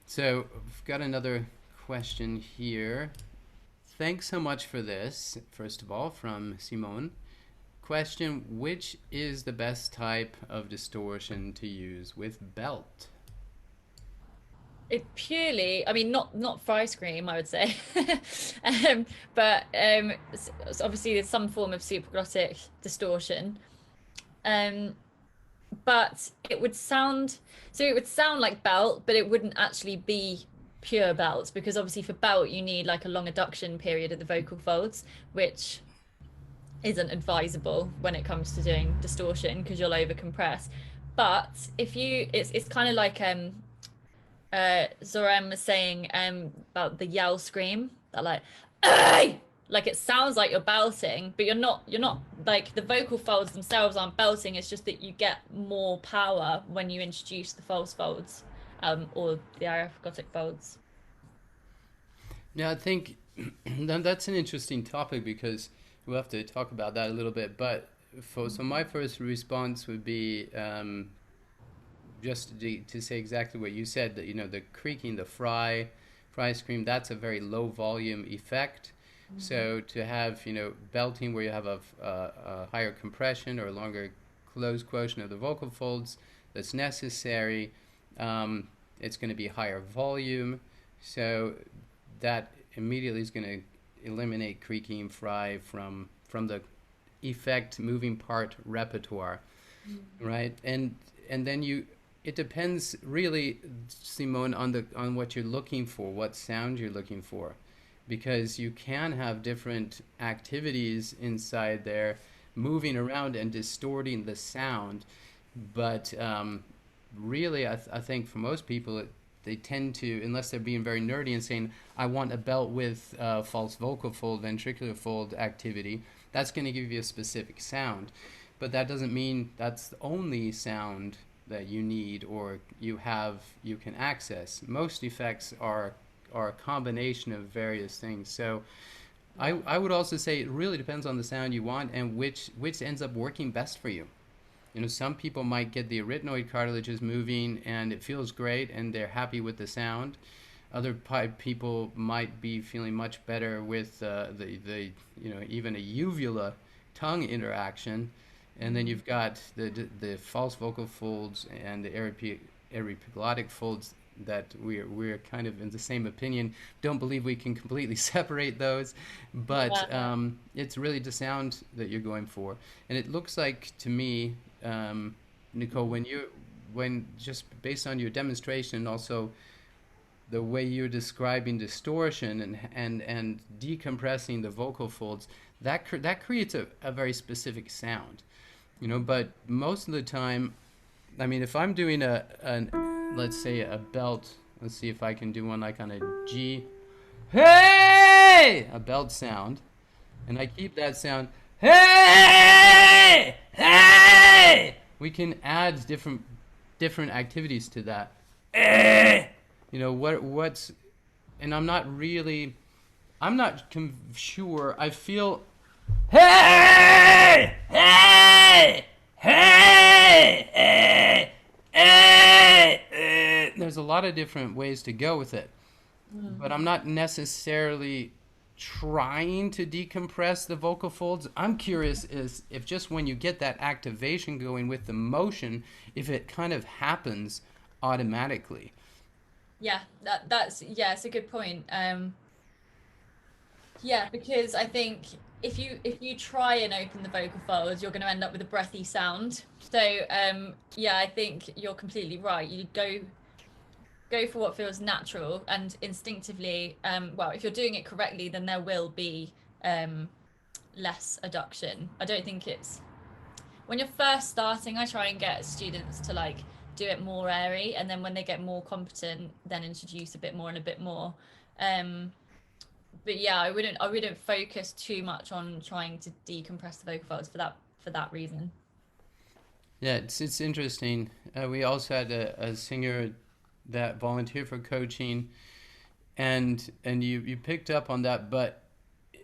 So we've got another question here. Thanks so much for this, first of all, from Simone. Question, which is the best type of distortion to use with belt? It purely, I mean, not for ice cream, I would say, but so obviously there's some form of supraglottic distortion. Um, but it would sound like belt, but it wouldn't actually be pure belt because obviously for belt you need like a long adduction period of the vocal folds, which isn't advisable when it comes to doing distortion because you'll overcompress. But if you, it's kind of like Zorem was saying about the yell scream that like "Ay!" Like it sounds like you're belting, but you're not like the vocal folds themselves aren't belting, it's just that you get more power when you introduce the false folds or the ariphagotic folds. Yeah, I think that's an interesting topic because we'll have to talk about that a little bit. But so my first response would be just to say exactly what you said, that the creaking, the fry scream, that's a very low volume effect. So to have belting where you have a higher compression or a longer closed quotient of the vocal folds that's necessary, it's going to be higher volume. So that immediately is going to eliminate creaking, fry from the effect moving part repertoire, right? And then it depends really, Simone, on what you're looking for, what sound you're looking for, because you can have different activities inside there moving around and distorting the sound. But really, I think for most people, they tend to, unless they're being very nerdy and saying, I want a belt with false vocal fold, ventricular fold activity, that's going to give you a specific sound. But that doesn't mean that's the only sound that you need or you can access. Most effects are a combination of various things. So I would also say it really depends on the sound you want and which ends up working best for you. Some people might get the arytenoid cartilages moving and it feels great and they're happy with the sound. Other people might be feeling much better with the even a uvula tongue interaction, and then you've got the false vocal folds and the epiglottic folds that we're kind of in the same opinion. Don't believe we can completely separate those, but Yeah. it's really the sound that you're going for. And it looks like to me, Nicole, when just based on your demonstration and also the way you're describing distortion and decompressing the vocal folds, that creates a very specific sound, but most of the time, I mean, if I'm doing let's say a belt, let's see if I can do one like on a G, hey, a belt sound, and I keep that sound, hey, hey, we can add different activities to that. What's, and I'm not sure. I feel, hey, hey, hey, hey, hey, hey. There's a lot of different ways to go with it, but I'm not necessarily trying to decompress the vocal folds. I'm curious is if just when you get that activation going with the motion, if it kind of happens automatically. Yeah, that's yeah, it's a good point. Yeah, because I think if you try and open the vocal folds, you're going to end up with a breathy sound. So yeah, I think you're completely right. You go for what feels natural and instinctively. Well, if you're doing it correctly, then there will be less adduction. I don't think it's when you're first starting. I try and get students to like do it more airy, and then when they get more competent, then introduce a bit more and a bit more. Um, but yeah, I wouldn't focus too much on trying to decompress the vocal folds for that reason. Yeah, it's interesting. We also had a singer that volunteered for coaching, and you picked up on that, but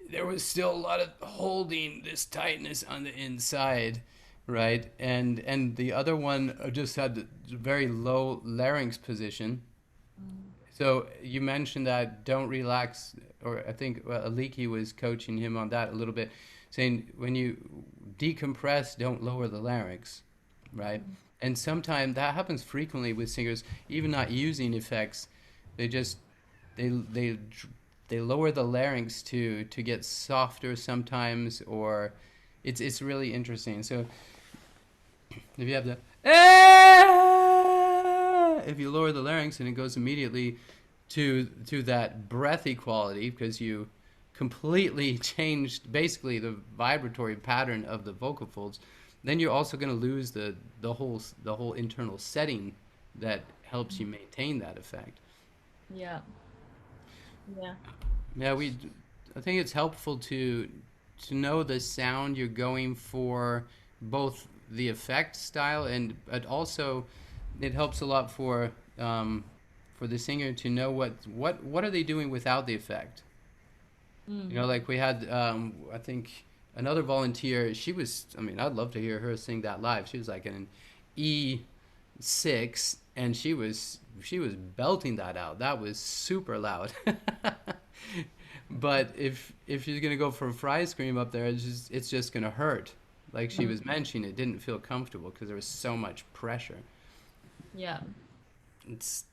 there was still a lot of holding this tightness on the inside, right? And the other one just had a very low larynx position. So you mentioned that don't relax, or I think Aliki was coaching him on that a little bit, saying when you decompress, don't lower the larynx, right? And sometimes that happens frequently with singers, even not using effects. They just they they they lower the larynx to get softer sometimes, or it's really interesting. So if you have the if you lower the larynx and it goes immediately to that breathy quality because you completely changed basically the vibratory pattern of the vocal folds, then you're also going to lose the whole internal setting that helps you maintain that effect. Yeah. Yeah. Yeah, I think it's helpful to know the sound you're going for, both the effect style and but also it helps a lot for the singer to know what are they doing without the effect. You know, like we had I think another volunteer. She was. I mean, I'd love to hear her sing that live. She was like an E6, and she was belting that out. That was super loud. But if she's gonna go for a fry scream up there, it's just gonna hurt. Like she was mentioning, it didn't feel comfortable because there was so much pressure. Yeah. It's